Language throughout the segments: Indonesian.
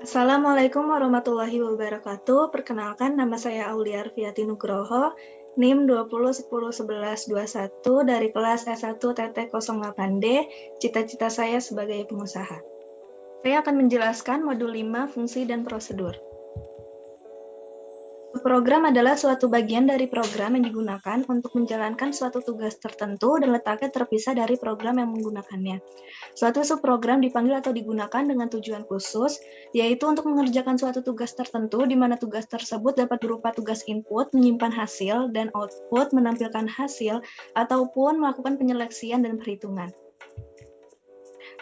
Assalamualaikum warahmatullahi wabarakatuh. Perkenalkan, nama saya Aulia Arfiati Nugroho, NIM 2010111121 dari kelas S1 TT08D, cita-cita saya sebagai pengusaha. Saya akan menjelaskan modul 5 fungsi dan prosedur. Program adalah suatu bagian dari program yang digunakan untuk menjalankan suatu tugas tertentu dan letaknya terpisah dari program yang menggunakannya. Suatu subprogram dipanggil atau digunakan dengan tujuan khusus, yaitu untuk mengerjakan suatu tugas tertentu di mana tugas tersebut dapat berupa tugas input, menyimpan hasil, dan output, menampilkan hasil, ataupun melakukan penyeleksian dan perhitungan.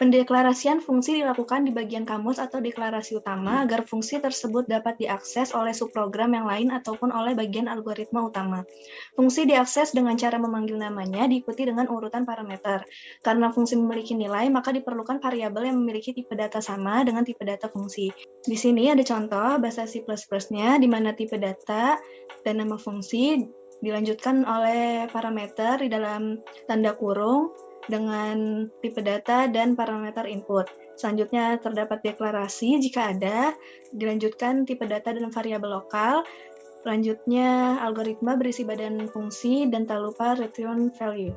Pendeklarasian fungsi dilakukan di bagian kamus atau deklarasi utama agar fungsi tersebut dapat diakses oleh subprogram yang lain ataupun oleh bagian algoritma utama. Fungsi diakses dengan cara memanggil namanya diikuti dengan urutan parameter. Karena fungsi memiliki nilai, maka diperlukan variabel yang memiliki tipe data sama dengan tipe data fungsi. Di sini ada contoh bahasa C++-nya di mana tipe data dan nama fungsi dilanjutkan oleh parameter di dalam tanda kurung dengan tipe data dan parameter input. Selanjutnya terdapat deklarasi jika ada, dilanjutkan tipe data dan variabel lokal, selanjutnya algoritma berisi badan fungsi, dan tak lupa return value.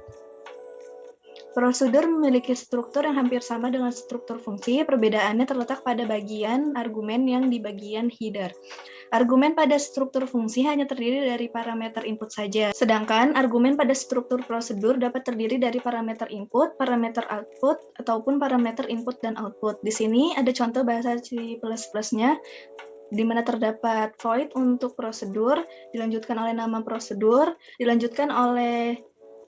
Prosedur memiliki struktur yang hampir sama dengan struktur fungsi, perbedaannya terletak pada bagian argumen yang di bagian header. Argumen pada struktur fungsi hanya terdiri dari parameter input saja, sedangkan argumen pada struktur prosedur dapat terdiri dari parameter input, parameter output, ataupun parameter input dan output. Di sini ada contoh bahasa C++-nya, di mana terdapat void untuk prosedur, dilanjutkan oleh nama prosedur, dilanjutkan oleh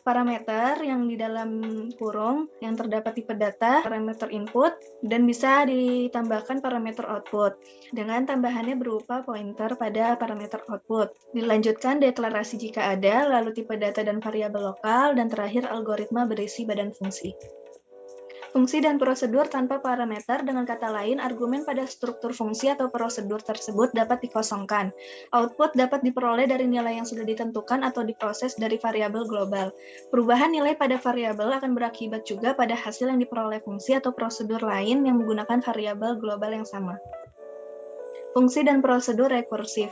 parameter yang di dalam kurung yang terdapat tipe data, parameter input, dan bisa ditambahkan parameter output dengan tambahannya berupa pointer pada parameter output. Dilanjutkan deklarasi jika ada, lalu tipe data dan variabel lokal, dan terakhir algoritma berisi badan fungsi. Fungsi dan prosedur tanpa parameter, dengan kata lain, argumen pada struktur fungsi atau prosedur tersebut dapat dikosongkan. Output dapat diperoleh dari nilai yang sudah ditentukan atau diproses dari variabel global. Perubahan nilai pada variabel akan berakibat juga pada hasil yang diperoleh fungsi atau prosedur lain yang menggunakan variabel global yang sama. Fungsi dan prosedur rekursif.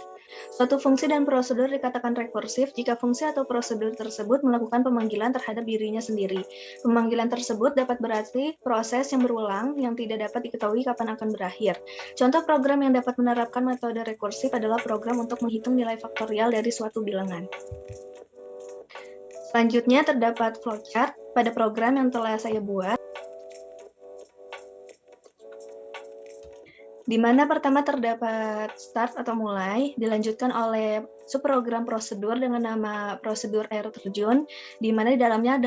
Suatu fungsi dan prosedur dikatakan rekursif jika fungsi atau prosedur tersebut melakukan pemanggilan terhadap dirinya sendiri. Pemanggilan tersebut dapat berarti proses yang berulang yang tidak dapat diketahui kapan akan berakhir. Contoh program yang dapat menerapkan metode rekursif adalah program untuk menghitung nilai faktorial dari suatu bilangan. Selanjutnya terdapat flowchart pada program yang telah saya buat, di mana pertama terdapat start atau mulai, dilanjutkan oleh subprogram prosedur dengan nama prosedur air terjun, di mana di dalamnya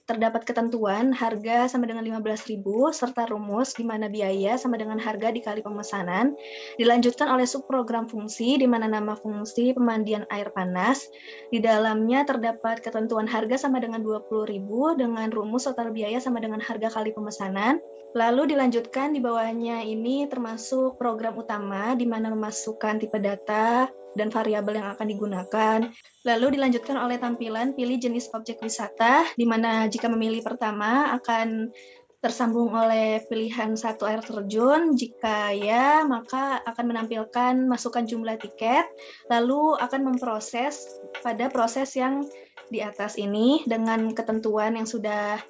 terdapat ketentuan harga sama dengan 15.000 serta rumus di mana biaya sama dengan harga dikali pemesanan. Dilanjutkan oleh subprogram fungsi di mana nama fungsi pemandian air panas. Di dalamnya terdapat ketentuan harga sama dengan 20.000 dengan rumus total biaya sama dengan harga kali pemesanan. Lalu dilanjutkan di bawahnya ini termasuk program utama di mana memasukkan tipe data dan variabel yang akan digunakan. Lalu dilanjutkan oleh tampilan pilih jenis objek wisata, di mana jika memilih pertama akan tersambung oleh pilihan satu air terjun. Jika ya, maka akan menampilkan masukkan jumlah tiket, lalu akan memproses pada proses yang di atas ini dengan ketentuan yang sudah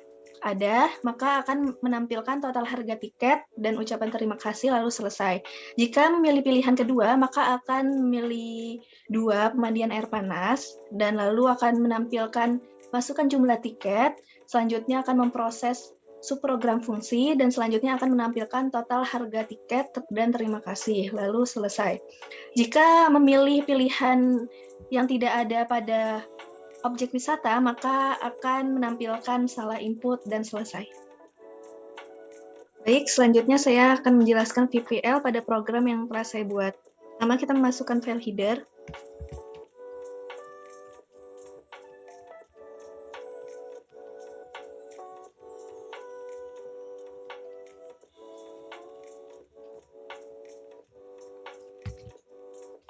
ada, maka akan menampilkan total harga tiket dan ucapan terima kasih lalu selesai. Jika memilih pilihan kedua, maka akan memilih 2 pemandian air panas dan lalu akan menampilkan masukkan jumlah tiket, selanjutnya akan memproses subprogram fungsi dan selanjutnya akan menampilkan total harga tiket dan terima kasih lalu selesai. Jika memilih pilihan yang tidak ada pada objek wisata, maka akan menampilkan salah input dan selesai. Baik, selanjutnya saya akan menjelaskan VPL pada program yang telah saya buat. Pertama, kita memasukkan file header.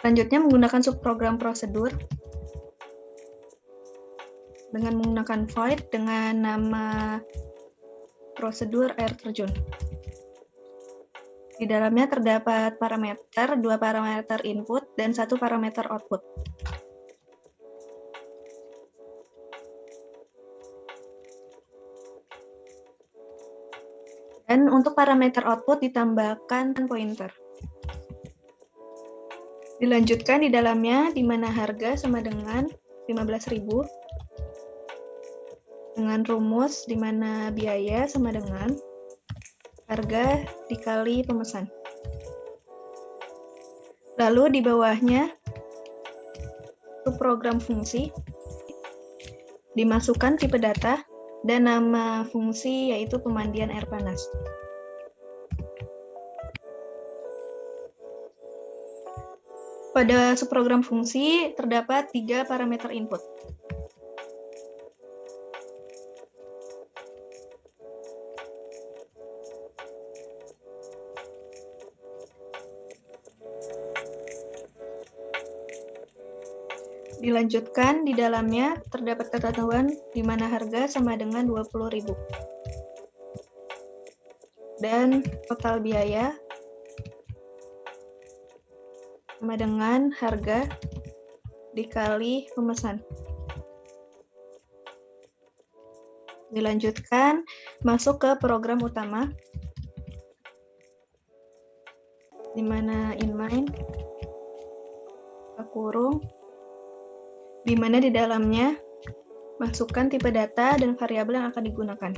Selanjutnya menggunakan subprogram prosedur dengan menggunakan void dengan nama prosedur air terjun. Di dalamnya terdapat parameter, 2 parameter input, dan 1 parameter output. Dan untuk parameter output ditambahkan pointer. Dilanjutkan di dalamnya, di mana harga sama dengan 15.000, dengan rumus di mana biaya sama dengan harga dikali pemesan. Lalu di bawahnya, program fungsi, dimasukkan tipe data, dan nama fungsi yaitu pemandian air panas. Pada subprogram fungsi terdapat 3 parameter input. Dilanjutkan, di dalamnya terdapat ketentuan di mana harga sama dengan 20.000. Dan total biaya sama dengan harga dikali pemesan. Dilanjutkan, masuk ke program utama, di mana inline, kurung, di mana di dalamnya masukkan tipe data dan variabel yang akan digunakan.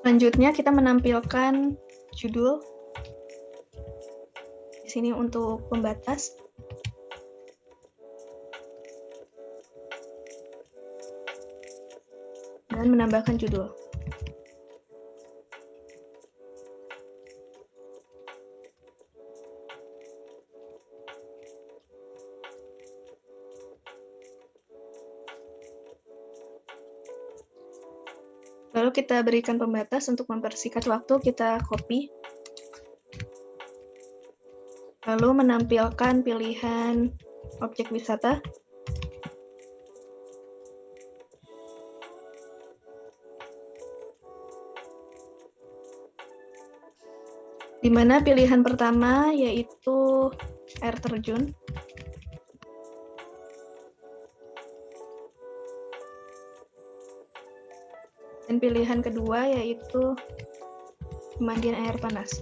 Selanjutnya kita menampilkan judul di sini untuk pembatas. Dan menambahkan judul. Lalu kita berikan pembatas untuk mempersingkat waktu, kita copy. Lalu menampilkan pilihan objek wisata. Di mana pilihan pertama yaitu air terjun. Dan pilihan kedua yaitu pemandian air panas.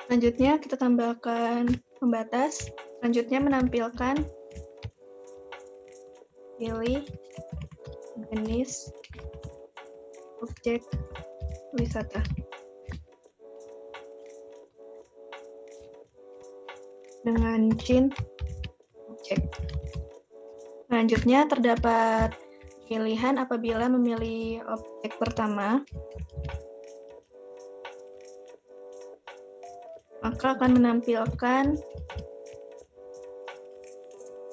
Selanjutnya kita tambahkan pembatas. Selanjutnya menampilkan pilih jenis objek wisata. Dengan cin objek. Selanjutnya terdapat pilihan apabila memilih objek pertama, maka akan menampilkan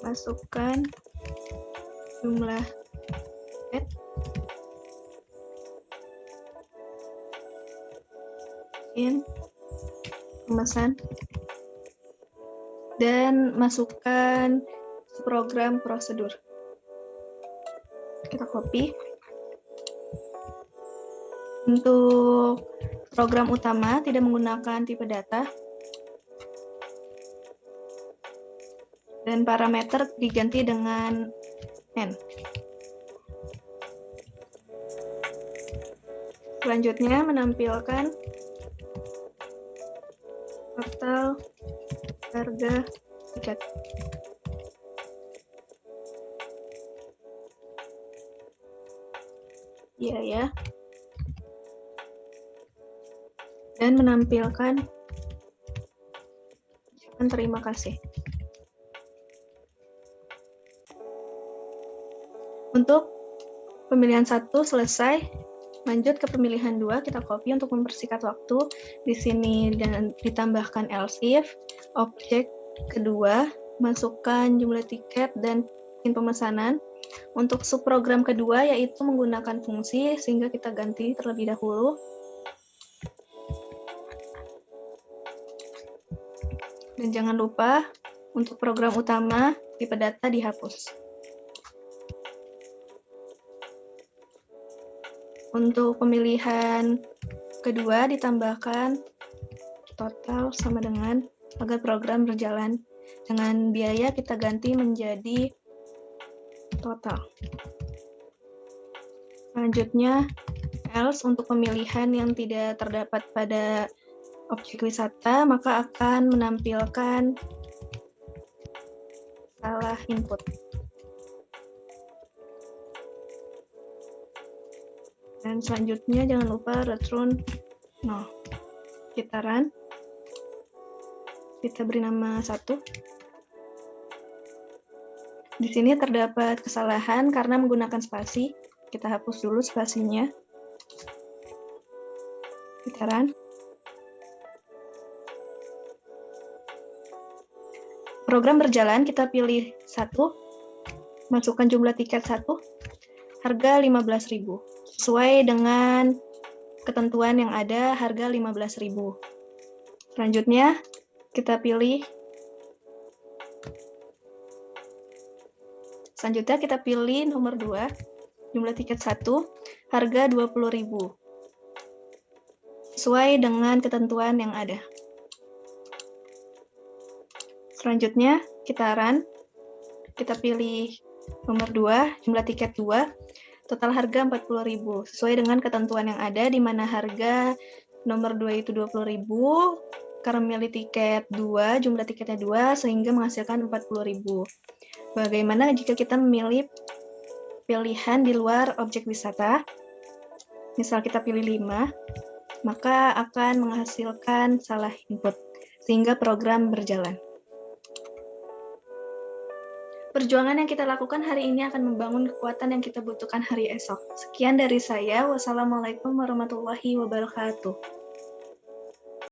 masukkan jumlah set in pemesan dan masukkan program prosedur. Kita copy. Untuk program utama tidak menggunakan tipe data dan parameter diganti dengan n. Selanjutnya menampilkan total harga tiket. Iya ya. Dan menampilkan terima kasih. Untuk pemilihan 1 selesai, lanjut ke pemilihan 2, kita copy untuk mempersingkat waktu. Di sini dan ditambahkan else if, objek kedua, masukkan jumlah tiket dan bikin pemesanan. Untuk subprogram kedua yaitu menggunakan fungsi, sehingga kita ganti terlebih dahulu. Dan jangan lupa untuk program utama tipe data dihapus. Untuk pemilihan kedua ditambahkan total sama dengan agar program berjalan. Dengan biaya kita ganti menjadi total. Selanjutnya, else untuk pemilihan yang tidak terdapat pada objek wisata, maka akan menampilkan salah input. Dan selanjutnya jangan lupa return 0. Kita run. Kita beri nama 1. Di sini terdapat kesalahan karena menggunakan spasi. Kita hapus dulu spasinya. Kita run. Program berjalan, kita pilih 1. Masukkan jumlah tiket 1. Harga 15.000. Sesuai dengan ketentuan yang ada, harga 15.000. Selanjutnya, kita pilih nomor 2, jumlah tiket 1, harga 20.000. Sesuai dengan ketentuan yang ada. Selanjutnya, kita run. Kita pilih nomor 2, jumlah tiket 2, total harga 40.000. Sesuai dengan ketentuan yang ada, di mana harga nomor 2 itu 20.000, karena memilih tiket 2, jumlah tiketnya 2, sehingga menghasilkan 40.000. Bagaimana jika kita memilih pilihan di luar objek wisata? Misal kita pilih 5, maka akan menghasilkan salah input, sehingga program berjalan. Perjuangan yang kita lakukan hari ini akan membangun kekuatan yang kita butuhkan hari esok. Sekian dari saya. Wassalamualaikum warahmatullahi wabarakatuh.